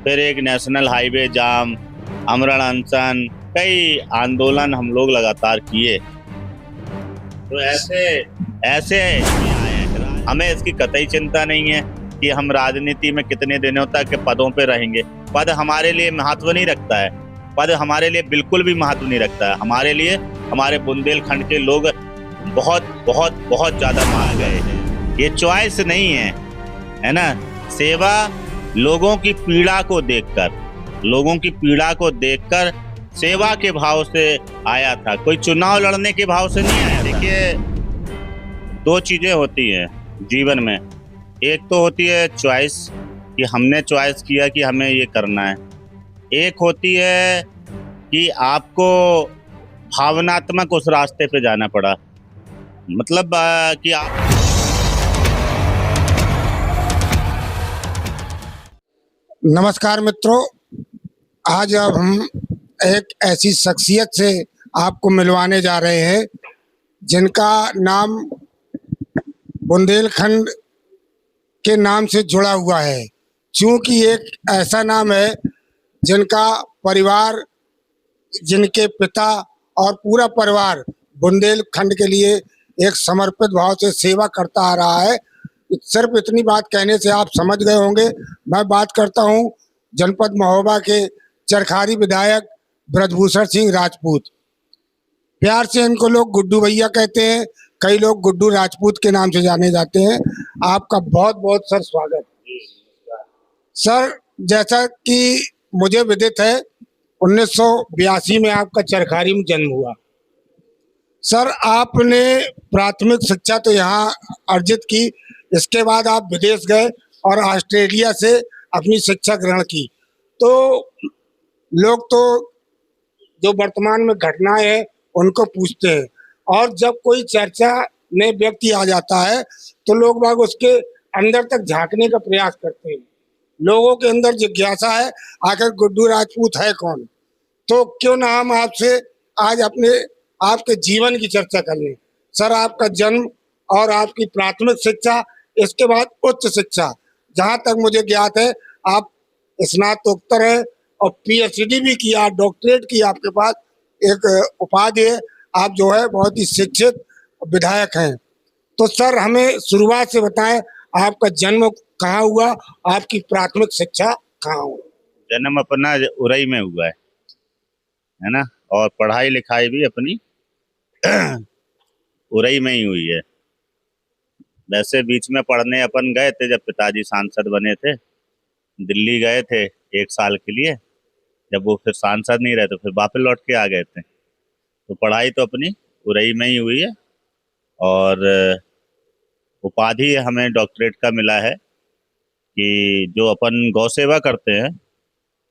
फिर एक national highway जाम, आमरण अनशन, कई आंदोलन हम लोग लगातार किए। तो ऐसे ऐसे हमें इसकी कतई चिंता नहीं है कि हम राजनीति में कितने दिनों तक पदों पे रहेंगे। पद हमारे लिए महत्व नहीं रखता है। पद हमारे लिए बिल्कुल भी महत्व नहीं रखता है। हमारे लिए हमारे बुंदेलखंड के लोग बहुत बहुत बहुत ज्यादा मार गए हैं। ये चॉइस नहीं है, है ना। सेवा लोगों की पीड़ा को देखकर सेवा के भाव से आया था, कोई चुनाव लड़ने के भाव से नहीं आया। देखिए, दो चीजें होती हैं जीवन में। एक तो होती है चॉइस कि हमने चॉइस किया कि हमें ये करना है। एक होती है कि आपको भावनात्मक उस रास्ते पे जाना पड़ा, मतलब कि आप। नमस्कार मित्रों, आज अब हम एक ऐसी शख्सियत से आपको मिलवाने जा रहे हैं जिनका नाम बुंदेलखंड के नाम से जुड़ा हुआ है। क्योंकि एक ऐसा नाम है जिनका परिवार, जिनके पिता और पूरा परिवार बुंदेलखंड के लिए एक समर्पित भाव से सेवा करता आ रहा है। सिर्फ इतनी बात कहने से आप समझ गए होंगे। मैं बात करता हूं जनपद महोबा के चरखारी विधायक ब्रजभूषण सिंह राजपूत। प्यार से इनको लोग गुड्डू भैया कहते हैं, कई लोग गुड्डू राजपूत के नाम से जाने जाते हैं। आपका बहुत बहुत सर स्वागत। सर, जैसा कि मुझे विदित है 1982 में आपका चरखारी में जन्म हुआ। सर, आपने प्राथमिक शिक्षा तो यहाँ अर्जित की, इसके बाद आप विदेश गए और ऑस्ट्रेलिया से अपनी शिक्षा ग्रहण की। तो लोग तो जो वर्तमान में घटनाएं हैं उनको पूछते हैं, और जब कोई चर्चा में व्यक्ति आ जाता है तो लोग बाग उसके अंदर तक झांकने का प्रयास करते हैं। लोगों के अंदर जिज्ञासा है, आखिर गुड्डू राजपूत है कौन। तो क्यों ना हम आपसे आज आपके जीवन की चर्चा कर लें। सर, आपका जन्म और आपकी प्राथमिक शिक्षा, इसके बाद उच्च शिक्षा, जहाँ तक मुझे ज्ञात है आप स्नातकोत्तर है और पीएचडी भी किया, डॉक्टरेट की आपके पास एक उपाधि है। आप जो है बहुत ही शिक्षित विधायक हैं। तो सर, हमें शुरुआत से बताएं, आपका जन्म कहाँ हुआ, आपकी प्राथमिक शिक्षा कहाँ हुई? जन्म अपना उरई में हुआ है ना, और पढ़ाई लिखाई भी अपनी उरई में ही हुई है। वैसे बीच में पढ़ने अपन गए थे, जब पिताजी सांसद बने थे, दिल्ली गए थे 1 साल के लिए। जब वो फिर सांसद नहीं रहे तो फिर वापस लौट के आ गए थे। तो पढ़ाई तो अपनी उरई में ही हुई है, और उपाधि हमें डॉक्टरेट का मिला है कि जो अपन गौ सेवा करते हैं,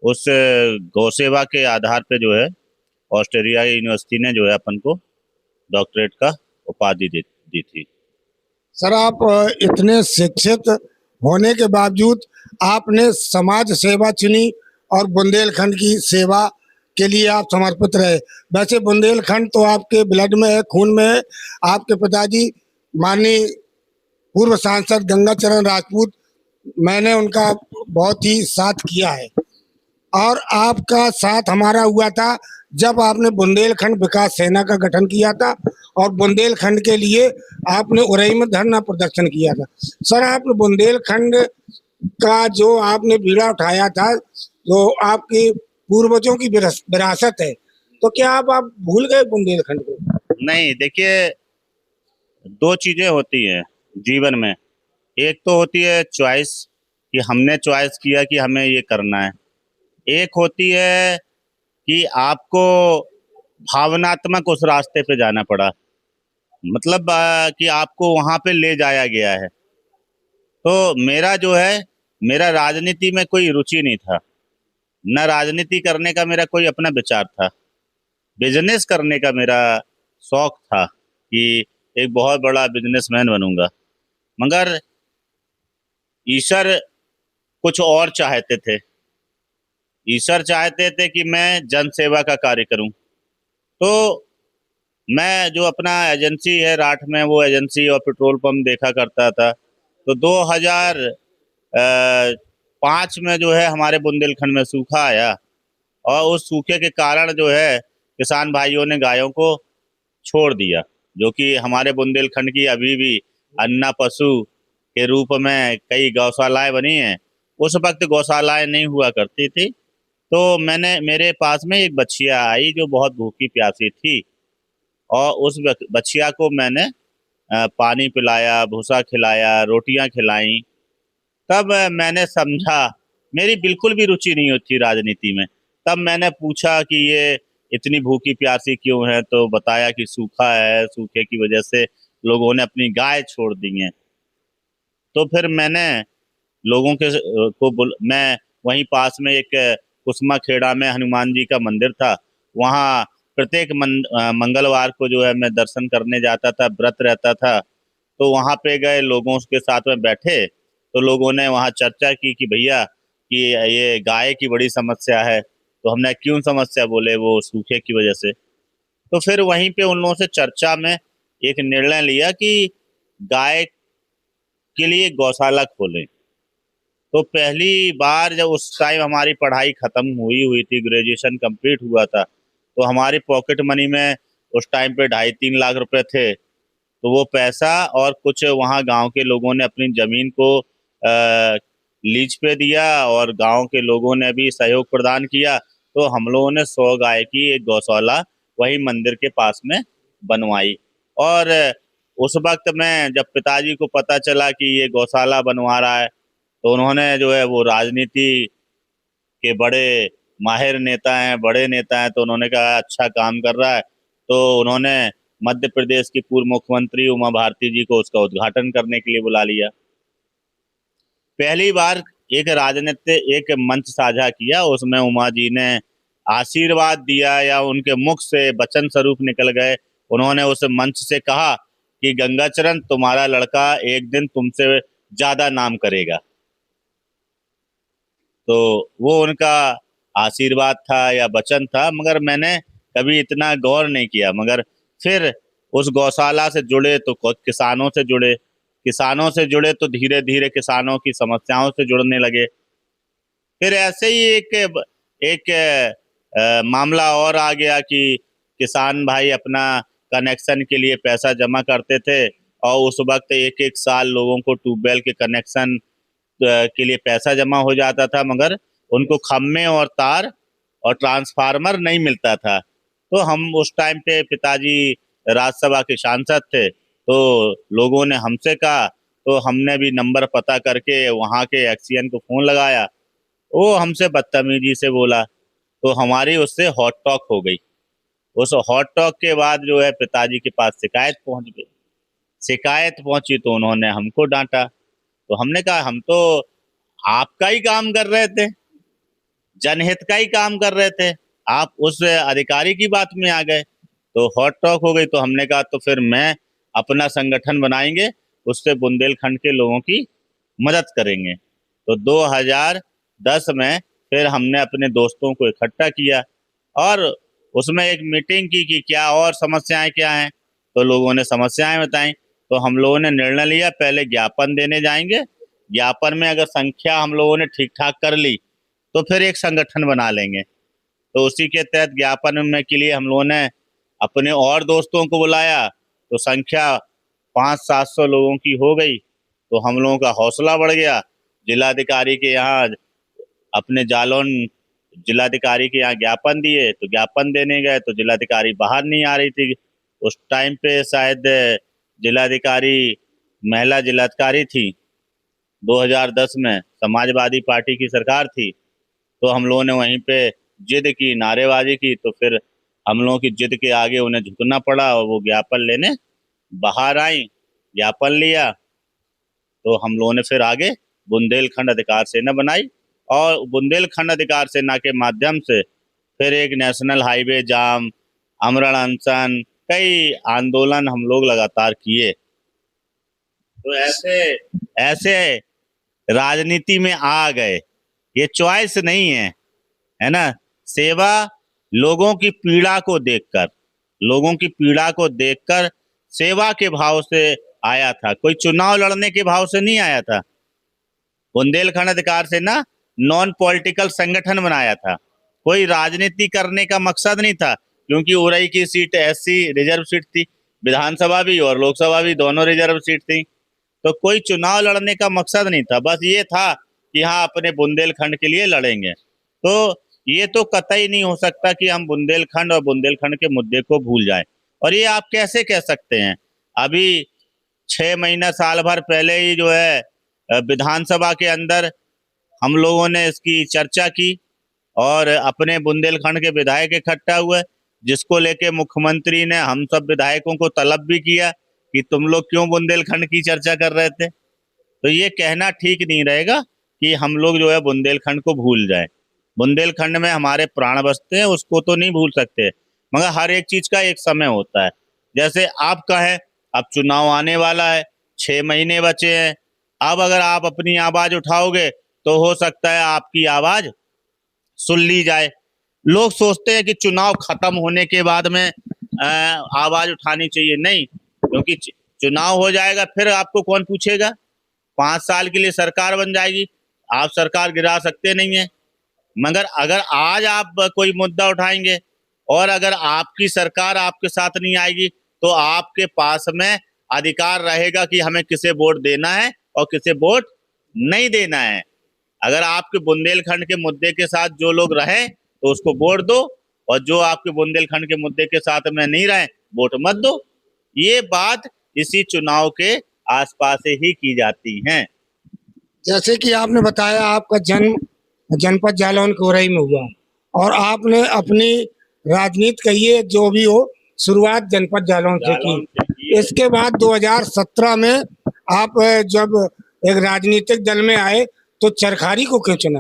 उस गौ सेवा के आधार पे जो है ऑस्ट्रेलिया यूनिवर्सिटी ने जो है अपन को डॉक्टरेट का उपाधि दी थी। सर, आप इतने शिक्षित होने के बावजूद आपने समाज सेवा चुनी और बुंदेलखंड की सेवा के लिए आप समर्पित रहे। वैसे बुंदेलखंड तो आपके ब्लड में है, खून में है। आपके पिताजी माननीय पूर्व सांसद गंगाचरण राजपूत, मैंने उनका बहुत ही साथ किया है, और आपका साथ हमारा हुआ था जब आपने बुंदेलखंड विकास सेना का गठन किया था और बुंदेलखंड के लिए आपने उरई में धरना प्रदर्शन किया था। सर, आपने बुंदेलखंड का जो आपने बीड़ा उठाया था, जो आपकी पूर्वजों की विरासत है, तो क्या आप भूल गए बुंदेलखंड को? नहीं, देखिए, दो चीजें होती हैं जीवन में। एक तो होती है चॉइस कि हमने चॉइस किया कि हमें ये करना है। एक होती है कि आपको भावनात्मक उस रास्ते पे जाना पड़ा, मतलब कि आपको वहां पे ले जाया गया है। तो मेरा जो है, मेरा राजनीति में कोई रुचि नहीं था, न राजनीति करने का मेरा कोई अपना विचार था। बिजनेस करने का मेरा शौक था कि एक बहुत बड़ा बिजनेसमैन बनूंगा। मगर ईश्वर कुछ और चाहते थे। ईश्वर चाहते थे कि मैं जन सेवा का कार्य करूं। तो मैं जो अपना एजेंसी है राठ में, वो एजेंसी और पेट्रोल पंप देखा करता था। तो 2005 5 में जो है हमारे बुंदेलखंड में सूखा आया और उस सूखे के कारण जो है किसान भाइयों ने गायों को छोड़ दिया, जो कि हमारे बुंदेलखंड की अभी भी अन्ना पशु के रूप में कई गौशालाएं बनी हैं। उस वक्त गौशालाएं नहीं हुआ करती थी। तो मैंने मेरे पास में एक बछिया आई जो बहुत भूखी प्यासी थी, और उस बछिया को मैंने पानी पिलाया, भूसा खिलाया, रोटियां खिलाई। तब मैंने समझा, मेरी बिल्कुल भी रुचि नहीं होती राजनीति में। तब मैंने पूछा कि ये इतनी भूखी प्यासी क्यों है, तो बताया कि सूखा है, सूखे की वजह से लोगों ने अपनी गाय छोड़ दी है। तो फिर मैंने लोगों के मैं वहीं पास में एक कुसमा खेड़ा में हनुमान जी का मंदिर था, वहाँ प्रत्येक मंगलवार को जो है मैं दर्शन करने जाता था, व्रत रहता था। तो वहाँ पे गए, लोगों के साथ में बैठे, तो लोगों ने वहाँ चर्चा की कि भैया कि ये गाय की बड़ी समस्या है। तो हमने क्यों समस्या, बोले वो सूखे की वजह से। तो फिर वहीं पे उन लोगों से चर्चा में एक निर्णय लिया कि गाय के लिए गौशाला खोलें। तो पहली बार जब उस टाइम हमारी पढ़ाई खत्म हुई थी, ग्रेजुएशन कंप्लीट हुआ था, तो हमारी पॉकेट मनी में उस टाइम पे 2.5-3 लाख रुपए थे। तो वो पैसा और कुछ वहाँ गांव के लोगों ने अपनी जमीन को लीज पे दिया और गांव के लोगों ने भी सहयोग प्रदान किया। तो हम लोगों ने 100 गाय की एक गौशाला वही मंदिर के पास में बनवाई। और उस वक्त में जब पिताजी को पता चला कि ये गौशाला बनवा रहा है, तो उन्होंने जो है, वो राजनीति के बड़े माहिर नेता हैं, बड़े नेता हैं, तो उन्होंने कहा अच्छा काम कर रहा है। तो उन्होंने मध्य प्रदेश की पूर्व मुख्यमंत्री उमा भारती जी को उसका उद्घाटन करने के लिए बुला लिया। पहली बार एक मंच साझा किया, उसमें उमा जी ने आशीर्वाद दिया या उनके मुख से वचन स्वरूप निकल गए। उन्होंने उस मंच से कहा कि गंगाचरण, तुम्हारा लड़का एक दिन तुमसे ज्यादा नाम करेगा। तो वो उनका आशीर्वाद था या वचन था, मगर मैंने कभी इतना गौर नहीं किया। मगर फिर उस गौशाला से जुड़े तो किसानों से जुड़े, किसानों से जुड़े तो धीरे धीरे किसानों की समस्याओं से जुड़ने लगे। फिर ऐसे ही एक मामला और आ गया कि किसान भाई अपना कनेक्शन के लिए पैसा जमा करते थे, और उस वक्त 1-1 साल लोगों को ट्यूबवेल के कनेक्शन के लिए पैसा जमा हो जाता था, मगर उनको खम्भे और तार और ट्रांसफार्मर नहीं मिलता था। तो हम उस टाइम पे, पिताजी राज्यसभा के सांसद थे, तो लोगों ने हमसे कहा, तो हमने भी नंबर पता करके वहाँ के एक्सीएन को फोन लगाया। वो हमसे बदतमीजी से बोला, तो हमारी उससे हॉट टॉक हो गई। उस हॉट टॉक के बाद जो है पिताजी के पास शिकायत पहुंच गई। शिकायत पहुंची तो उन्होंने हमको डांटा। तो हमने कहा हम तो आपका ही काम कर रहे थे, जनहित का ही काम कर रहे थे, आप उस अधिकारी की बात में आ गए। तो हॉट टॉक हो गई। तो हमने कहा तो फिर मैं अपना संगठन बनाएंगे, उससे बुंदेलखंड के लोगों की मदद करेंगे। तो 2010 में फिर हमने अपने दोस्तों को इकट्ठा किया और उसमें एक मीटिंग की कि क्या और समस्याएं क्या हैं। तो लोगों ने समस्याएं बताई। तो हम लोगों ने निर्णय लिया, पहले ज्ञापन देने जाएंगे, ज्ञापन में अगर संख्या हम लोगों ने ठीक ठाक कर ली तो फिर एक संगठन बना लेंगे। तो उसी के तहत ज्ञापन में के लिए हम लोगों ने अपने और दोस्तों को बुलाया। तो संख्या 500-700 लोगों की हो गई। तो हम लोगों का हौसला बढ़ गया। जिलाधिकारी के यहाँ अपने जालौन जिलाधिकारी के यहाँ ज्ञापन दिए। तो ज्ञापन देने गए तो जिलाधिकारी बाहर नहीं आ रही थी। उस टाइम पे शायद जिलाधिकारी महिला जिलाधिकारी थी। 2010 में समाजवादी पार्टी की सरकार थी। तो हम लोगों ने वहीं पे जिद की, नारेबाजी की। तो फिर हम लोगों की जिद के आगे उन्हें झुकना पड़ा और वो ज्ञापन लेने बाहर आई, ज्ञापन लिया। तो हम लोगों ने फिर आगे बुंदेलखंड अधिकार सेना बनाई और बुंदेलखंड अधिकार सेना के माध्यम से फिर एक नेशनल हाईवे जाम, आमरण अनशन, कई आंदोलन हम लोग लगातार किए। तो ऐसे ऐसे राजनीति में आ गए। ये चॉइस नहीं है, है ना। सेवा लोगों की पीड़ा को देखकर, लोगों की पीड़ा को देखकर सेवा के भाव से आया था। कोई चुनाव लड़ने के भाव से नहीं आया था। बुंदेलखंड अधिकार सेना नॉन पॉलिटिकल संगठन बनाया था, कोई राजनीति करने का मकसद नहीं था, क्योंकि उरई की सीट एससी रिजर्व सीट थी, विधानसभा भी और लोकसभा भी दोनों रिजर्व सीट थी। तो कोई चुनाव लड़ने का मकसद नहीं था, बस ये था कि हाँ अपने बुंदेलखंड के लिए लड़ेंगे। तो ये तो कतई नहीं हो सकता कि हम बुंदेलखंड और बुंदेलखंड के मुद्दे को भूल जाएं। और ये आप कैसे कह सकते हैं? अभी 6 महीना साल भर पहले ही जो है विधानसभा के अंदर हम लोगों ने इसकी चर्चा की और अपने बुंदेलखंड के विधायक इकट्ठा हुए, जिसको लेके मुख्यमंत्री ने हम सब विधायकों को तलब भी किया कि तुम लोग क्यों बुंदेलखंड की चर्चा कर रहे थे। तो ये कहना ठीक नहीं रहेगा कि हम लोग जो है बुंदेलखंड को भूल जाएं। बुंदेलखंड में हमारे प्राण बसते हैं, उसको तो नहीं भूल सकते, मगर हर एक चीज का एक समय होता है। जैसे आपका है, अब चुनाव आने वाला है, 6 महीने बचे हैं। अब अगर आप अपनी आवाज उठाओगे तो हो सकता है आपकी आवाज सुन ली जाए। लोग सोचते हैं कि चुनाव खत्म होने के बाद में आवाज उठानी चाहिए, नहीं, क्योंकि चुनाव हो जाएगा फिर आपको कौन पूछेगा। 5 साल के लिए सरकार बन जाएगी, आप सरकार गिरा सकते नहीं है। मगर अगर आज आप कोई मुद्दा उठाएंगे और अगर आपकी सरकार आपके साथ नहीं आएगी तो आपके पास में अधिकार रहेगा कि हमें किसे वोट देना है और किसे वोट नहीं देना है। अगर आपके बुंदेलखंड के मुद्दे के साथ जो लोग रहे तो उसको वोट दो, और जो आपके बुंदेलखंड के मुद्दे के साथ में नहीं रहे वोट मत दो। ये बात इसी चुनाव के आसपास से ही की जाती है। जैसे कि आपने बताया आपका जन्म जनपद जालौन कोरई में हुआ और आपने अपनी राजनीति कहिए जो भी हो शुरुआत जनपद जालौन से की। इसके बाद 2017 में आप जब एक राजनीतिक दल में आए तो चरखारी को क्यों चुना?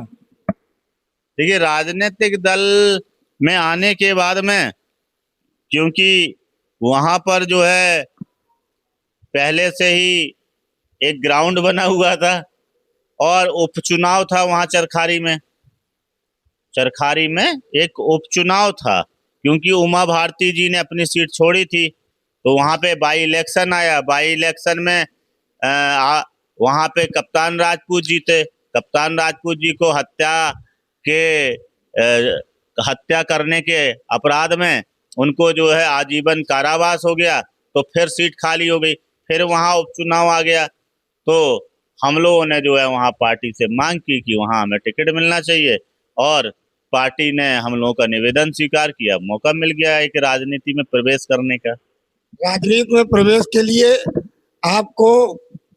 देखिए, राजनीतिक दल में आने के बाद में, क्योंकि वहां पर जो है पहले से ही एक ग्राउंड बना हुआ था और उपचुनाव था वहां चरखारी में एक उपचुनाव था, क्योंकि उमा भारती जी ने अपनी सीट छोड़ी थी। तो वहां पे बाई इलेक्शन आया, बाई इलेक्शन में वहां पे कप्तान राजपूत जीते। कप्तान राजपूत जी को हत्या करने के अपराध में उनको जो है आजीवन कारावास हो गया। तो फिर सीट खाली हो गई, फिर वहां उपचुनाव आ गया। तो हम लोगों ने जो है वहां पार्टी से मांग की कि वहां हमें टिकट मिलना चाहिए, और पार्टी ने हम लोगों का निवेदन स्वीकार किया। मौका मिल गया एक राजनीति में प्रवेश करने का। राजनीति में प्रवेश के लिए आपको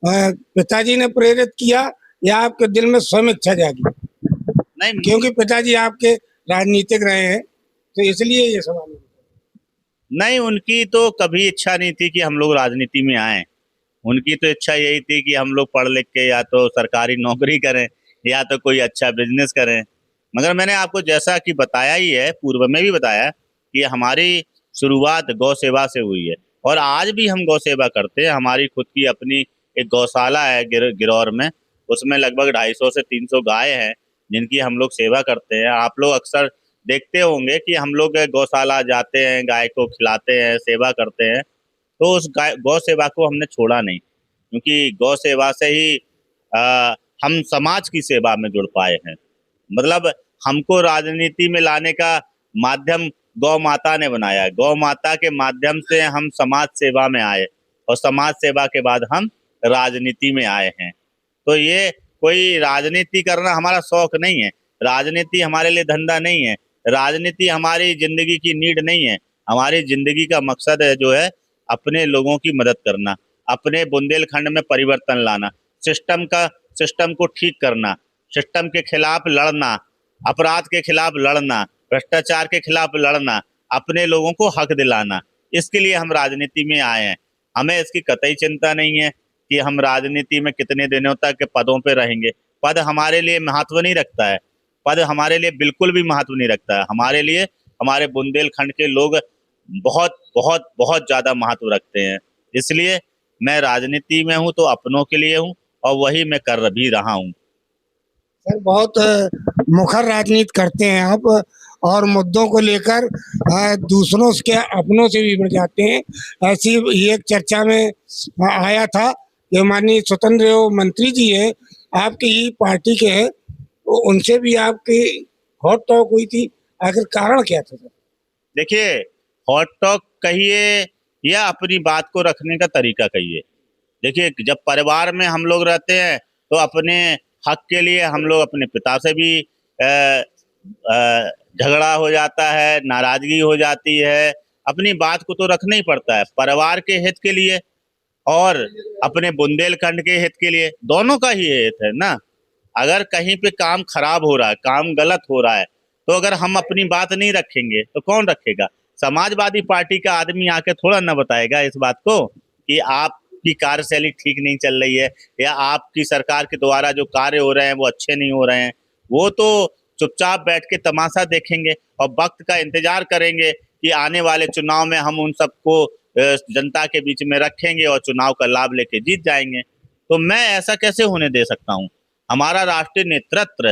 पिताजी ने प्रेरित किया या आपके दिल में स्वयं इच्छा जागी? नहीं, क्योंकि पिताजी आपके राजनीतिक रहे हैं तो इसलिए ये सवाल है। नहीं, उनकी तो कभी इच्छा नहीं थी कि हम लोग राजनीति में आए। उनकी तो इच्छा यही थी कि हम लोग पढ़ लिख के या तो सरकारी नौकरी करें या तो कोई अच्छा बिजनेस करें। मगर मैंने आपको जैसा कि बताया ही है, पूर्व में भी बताया कि हमारी शुरुआत गौ सेवा से हुई है और आज भी हम गौ सेवा करते हैं। हमारी खुद की अपनी एक गौशाला है गिरौर में, उसमें लगभग 250 से 300 गाय हैं जिनकी हम लोग सेवा करते हैं। आप लोग अक्सर देखते होंगे कि हम लोग गौशाला जाते हैं, गाय को खिलाते हैं, सेवा करते हैं। तो उस गौ सेवा को हमने छोड़ा नहीं, क्योंकि गौ सेवा से ही हम समाज की सेवा में जुड़ पाए हैं। मतलब हमको राजनीति में लाने का माध्यम गौ माता ने बनाया है। गौ माता के माध्यम से हम समाज सेवा में आए और समाज सेवा के बाद हम राजनीति में आए हैं। तो ये कोई राजनीति करना हमारा शौक नहीं है, राजनीति हमारे लिए धंधा नहीं है, राजनीति हमारी जिंदगी की नीड नहीं है। हमारी जिंदगी का मकसद है जो है अपने लोगों की मदद करना, अपने बुंदेलखंड में परिवर्तन लाना, सिस्टम को ठीक करना, सिस्टम के खिलाफ लड़ना, अपराध के खिलाफ लड़ना, भ्रष्टाचार के खिलाफ लड़ना, अपने लोगों को हक दिलाना। इसके लिए हम राजनीति में आए हैं। हमें इसकी कतई चिंता नहीं है कि हम राजनीति में कितने दिनों तक पदों पे रहेंगे। पद हमारे लिए महत्व नहीं रखता है, पद हमारे लिए बिल्कुल भी महत्व नहीं रखता है। हमारे लिए हमारे बुंदेलखंड के लोग बहुत बहुत बहुत ज्यादा महत्व रखते हैं। इसलिए मैं राजनीति में हूँ तो अपनों के लिए हूँ और वही मैं कर भी रहा हूँ। सर बहुत मुखर राजनीति करते हैं आप और मुद्दों को लेकर दूसरों के अपनों से भी बढ़ जाते हैं। ऐसी एक चर्चा में आया था कि माननीय स्वतंत्र मंत्री जी हैं आपकी ही पार्टी के हैं, उनसे भी आपकी हॉट टॉक हुई थी, आखिर कारण क्या था सर? देखिए, हॉट टॉक कहिए या अपनी बात को रखने का तरीका कहिए। देखिए, जब परिवार में हम लोग रहते हैं तो अपने हक के लिए हम लोग अपने पिता से भी झगड़ा हो जाता है, नाराजगी हो जाती है। अपनी बात को तो रखना ही पड़ता है, परिवार के हित के लिए और अपने बुंदेलखंड के हित के लिए, दोनों का ही हित है ना। अगर कहीं पे काम खराब हो रहा है, काम गलत हो रहा है, तो अगर हम अपनी बात नहीं रखेंगे तो कौन रखेगा? समाजवादी पार्टी का आदमी आके थोड़ा ना बताएगा इस बात को कि आपकी कार्यशैली ठीक नहीं चल रही है या आपकी सरकार के द्वारा जो कार्य हो रहे हैं वो अच्छे नहीं हो रहे हैं। वो तो चुपचाप बैठ के तमाशा देखेंगे और वक्त का इंतजार करेंगे कि आने वाले चुनाव में हम उन सबको जनता के बीच में रखेंगे और चुनाव का लाभ लेके जीत जाएंगे। तो मैं ऐसा कैसे होने दे सकता हूँ? हमारा राष्ट्रीय नेतृत्व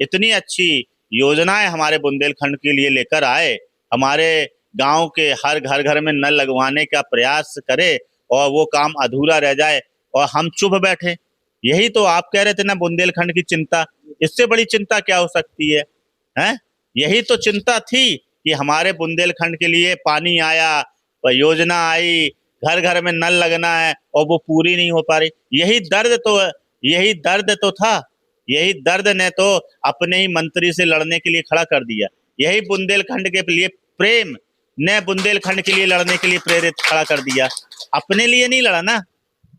इतनी अच्छी योजनाएं हमारे बुंदेलखंड के लिए लेकर आए, हमारे गांव के हर घर घर में नल लगवाने का प्रयास करे और वो काम अधूरा रह जाए और हम चुप बैठे। यही तो आप कह रहे थे ना, बुंदेलखंड की चिंता, इससे बड़ी चिंता क्या हो सकती है? हैं? यही तो चिंता थी कि हमारे बुंदेलखंड के लिए पानी आया, योजना आई, घर घर में नल लगना है और वो पूरी नहीं हो पा रही। यही दर्द तो था। यही दर्द ने तो अपने ही मंत्री से लड़ने के लिए खड़ा कर दिया। यही बुंदेलखंड के लिए प्रेम ने बुंदेलखंड के लिए लड़ने के लिए प्रेरित खड़ा कर दिया। अपने लिए नहीं लड़ा ना,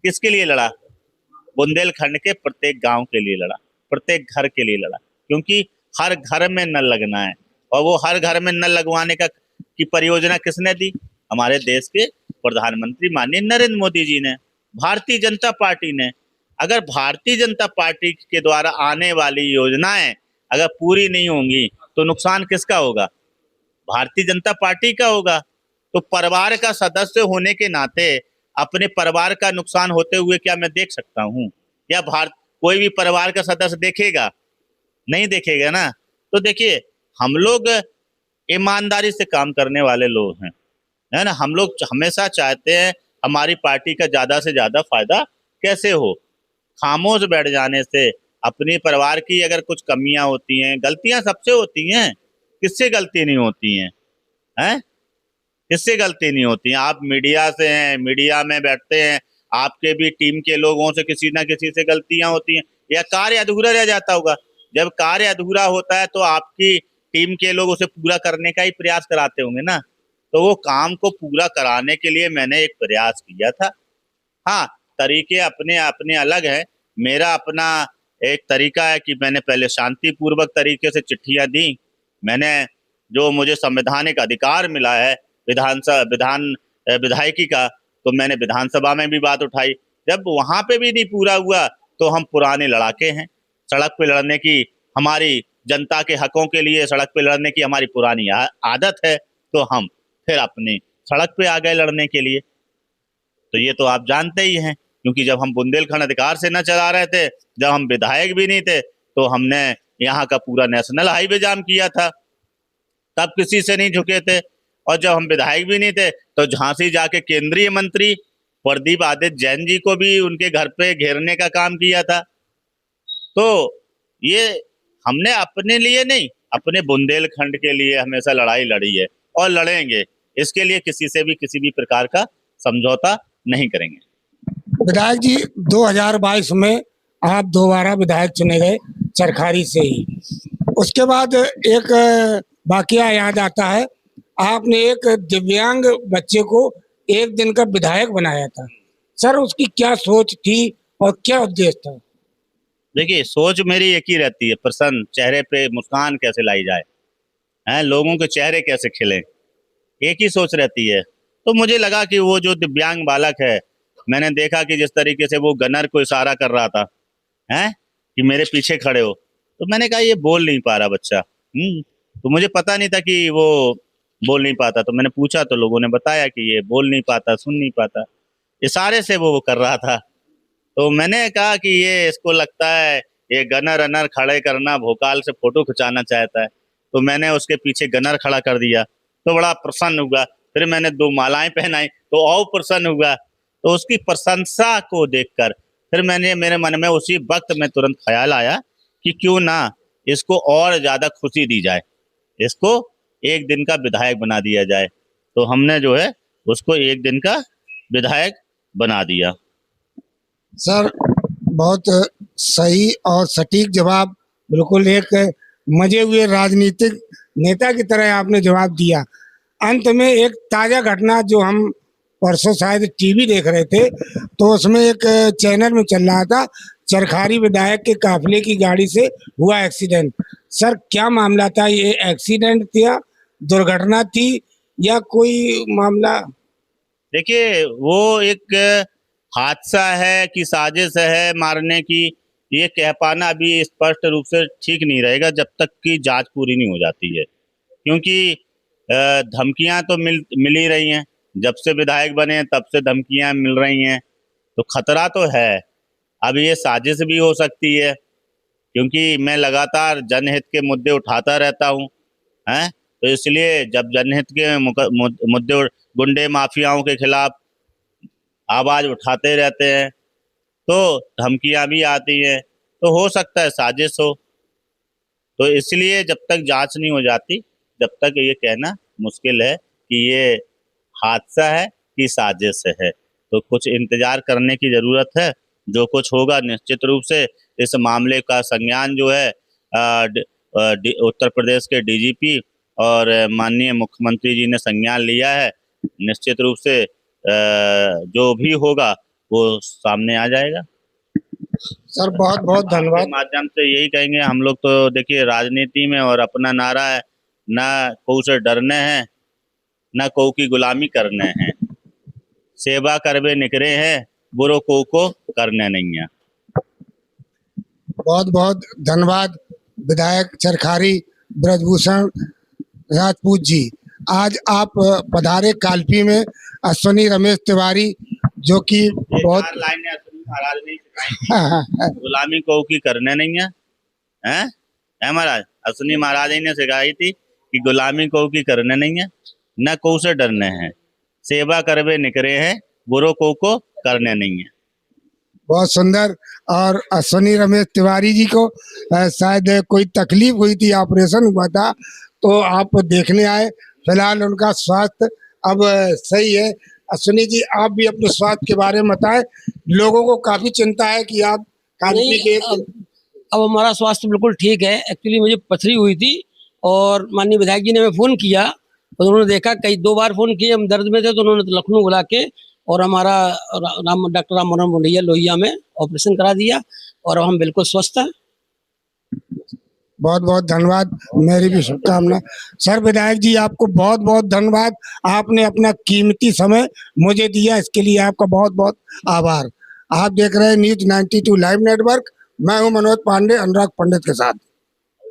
किसके लिए लड़ा? बुंदेलखंड के प्रत्येक गांव के लिए लड़ा, प्रत्येक घर के लिए लड़ा, क्योंकि हर घर में नल लगना है। और वो हर घर में नल लगवाने का की परियोजना किसने दी? हमारे देश के प्रधानमंत्री माननीय नरेंद्र मोदी जी ने, भारतीय जनता पार्टी ने। अगर भारतीय जनता पार्टी के द्वारा आने वाली योजनाएं अगर पूरी नहीं होंगी तो नुकसान किसका होगा? भारतीय जनता पार्टी का होगा। तो परिवार का सदस्य होने के नाते अपने परिवार का नुकसान होते हुए क्या मैं देख सकता हूँ? या भारत कोई भी परिवार का सदस्य देखेगा? नहीं देखेगा ना। तो देखिए, हम लोग ईमानदारी से काम करने वाले लोग हैं, है ना। हम लोग हमेशा चाहते हैं हमारी पार्टी का ज्यादा से ज्यादा फायदा कैसे हो। खामोश बैठ जाने से, अपने परिवार की अगर कुछ कमियां होती हैं, गलतियां सबसे होती हैं, किससे गलती नहीं होती हैं? हैं? किससे गलती नहीं होती हैं? आप मीडिया से हैं, मीडिया में बैठते हैं, आपके भी टीम के लोगों से किसी ना किसी से गलतियां होती हैं या कार्य अधूरा रह जाता होगा। जब कार्य अधूरा होता है तो आपकी टीम के लोग उसे पूरा करने का ही प्रयास कराते होंगे ना। तो वो काम को पूरा कराने के लिए मैंने एक प्रयास किया था। हाँ, तरीके अपने अपने अलग हैं। मेरा अपना एक तरीका है कि मैंने पहले शांतिपूर्वक तरीके से चिट्ठियां दी। मैंने जो मुझे संवैधानिक अधिकार मिला है विधायकी का, तो मैंने विधानसभा में भी बात उठाई। जब वहां पे भी नहीं पूरा हुआ तो हम पुराने लड़ाके हैं। सड़क पे लड़ने की हमारी, जनता के हकों के लिए सड़क पे लड़ने की हमारी पुरानी आदत है। तो हम फिर अपनी सड़क पे आ गए लड़ने के लिए। तो ये तो आप जानते ही हैं, क्योंकि जब हम बुंदेलखंड अधिकार से न चला रहे थे, जब हम विधायक भी नहीं थे, तो हमने यहाँ का पूरा नेशनल हाईवे जाम किया था, तब किसी से नहीं झुके थे। और जब हम विधायक भी नहीं थे तो झांसी जाके केंद्रीय मंत्री प्रदीप आदित्य जैन जी को भी उनके घर पे घेरने का काम किया था। तो ये हमने अपने लिए नहीं, अपने बुंदेलखंड के लिए हमेशा लड़ाई लड़ी है और लड़ेंगे। इसके लिए किसी से भी किसी भी प्रकार का समझौता नहीं करेंगे। विधायक जी, 2022 में आप दोबारा विधायक चुने गए चरखारी से ही। उसके बाद एक वाकया याद आता है, आपने एक दिव्यांग बच्चे को एक दिन का विधायक बनाया था। सर, उसकी क्या सोच थी और क्या उद्देश्य था? देखिए, सोच मेरी एक ही रहती है, प्रसन्न चेहरे पे मुस्कान कैसे लाई जाए, हैं, लोगों के चेहरे कैसे खिले, एक ही सोच रहती है। तो मुझे लगा कि वो जो दिव्यांग बालक है, मैंने देखा कि जिस तरीके से वो गनर को इशारा कर रहा था, हैं, कि मेरे पीछे खड़े हो, तो मैंने कहा ये बोल नहीं पा रहा बच्चा। तो मुझे पता नहीं था कि वो बोल नहीं पाता। तो मैंने पूछा तो लोगों ने बताया कि ये बोल नहीं पाता, सुन नहीं पाता, इशारे से वो कर रहा था। तो मैंने कहा कि ये इसको लगता है ये गनर अनर खड़े करना, भोकाल से फोटो खिंचाना चाहता है। तो मैंने उसके पीछे गनर खड़ा कर दिया, तो बड़ा प्रसन्न हुआ। फिर मैंने 2 मालाएं पहनाई तो और प्रसन्न हुआ। तो उसकी प्रशंसा को देखकर फिर मेरे मन में उसी वक्त में तुरंत ख्याल आया कि क्यों ना इसको और ज़्यादा खुशी दी जाए, इसको एक दिन का विधायक बना दिया जाए। तो हमने जो है उसको एक दिन का विधायक बना दिया। सर बहुत सही और सटीक जवाब, बिल्कुल एक मजे हुए राजनीतिक नेता की तरह आपने जवाब दिया। अंत में एक ताजा घटना जो हम परसों शायद टीवी देख रहे थे, तो उसमें एक चैनल में चल रहा था, चरखारी विधायक के काफिले की गाड़ी से हुआ एक्सीडेंट। सर क्या मामला था? ये एक्सीडेंट था, दुर्घटना थी, या कोई मामला? देखिए वो एक हादसा है कि साजिश है मारने की, ये कह पाना अभी स्पष्ट रूप से ठीक नहीं रहेगा जब तक कि जांच पूरी नहीं हो जाती है। क्योंकि धमकियां तो मिल ही रही हैं, जब से विधायक बने हैं तब से धमकियां मिल रही हैं, तो खतरा तो है। अब ये साजिश भी हो सकती है, क्योंकि मैं लगातार जनहित के मुद्दे उठाता रहता हूँ, हैं, तो इसलिए जब जनहित के मुद्दे, गुंडे माफियाओं के खिलाफ आवाज उठाते रहते हैं, तो धमकियां भी आती हैं, तो हो सकता है साजिश हो। तो इसलिए जब तक जांच नहीं हो जाती, जब तक ये कहना मुश्किल है कि ये हादसा है कि साजिश है। तो कुछ इंतजार करने की ज़रूरत है। जो कुछ होगा निश्चित रूप से इस मामले का संज्ञान जो है उत्तर प्रदेश के डीजीपी और माननीय मुख्यमंत्री जी ने संज्ञान लिया है। निश्चित रूप से जो भी होगा वो सामने आ जाएगा। सर बहुत बहुत धन्यवाद। आपके माध्यम से यही कहेंगे, हम लोग तो देखिए राजनीति में, और अपना नारा है, ना कोई से डरने हैं, ना कोई की गुलामी करने हैं, सेवा करवे निकरे हैं, बुरो को करने नहीं है। बहुत बहुत धन्यवाद विधायक चरखारी ब्रजभूषण राजपूत जी। आज आप पधारे कालपी में अश्विनी रमेश तिवारी, जो कि बहुत लाइनें अश्विनी महाराज ने सिखाई थी, गुलामी को की करने नहीं है, हैं महाराज, अश्विनी महाराज ने सिखाई थी कि गुलामी को की करने नहीं है, न को से डरने हैं, सेवा करवे निकरे हैं, बुरो को करने नहीं है। बहुत सुंदर। और अश्विनी रमेश तिवारी जी को शायद कोई तकलीफ हुई थी, ऑपरेशन हुआ था, तो आप देखने आए। फिलहाल उनका स्वास्थ्य अब सही है। अश्विनी जी, आप भी अपने स्वास्थ्य के बारे में बताएं। लोगों को काफी चिंता है कि आप कालपी के अब हमारा स्वास्थ्य बिल्कुल ठीक है। एक्चुअली मुझे पथरी हुई थी और माननीय विधायक जी ने हमें फ़ोन किया, तो उन्होंने देखा, कई 2 बार फ़ोन किए, हम दर्द में थे, तो उन्होंने लखनऊ बुला के और हमारा डॉक्टर राम मनोहर मुंडिया लोहिया में ऑपरेशन करा दिया, और अब हम बिल्कुल स्वस्थ हैं। बहुत बहुत धन्यवाद, मेरी भी शुभकामना। सर विधायक जी, आपको बहुत बहुत धन्यवाद, आपने अपना कीमती समय मुझे दिया, इसके लिए आपका बहुत बहुत आभार। आप देख रहे हैं न्यूज़ 92 लाइव नेटवर्क। मैं हूं मनोज पांडे, अनुराग पंडित के साथ।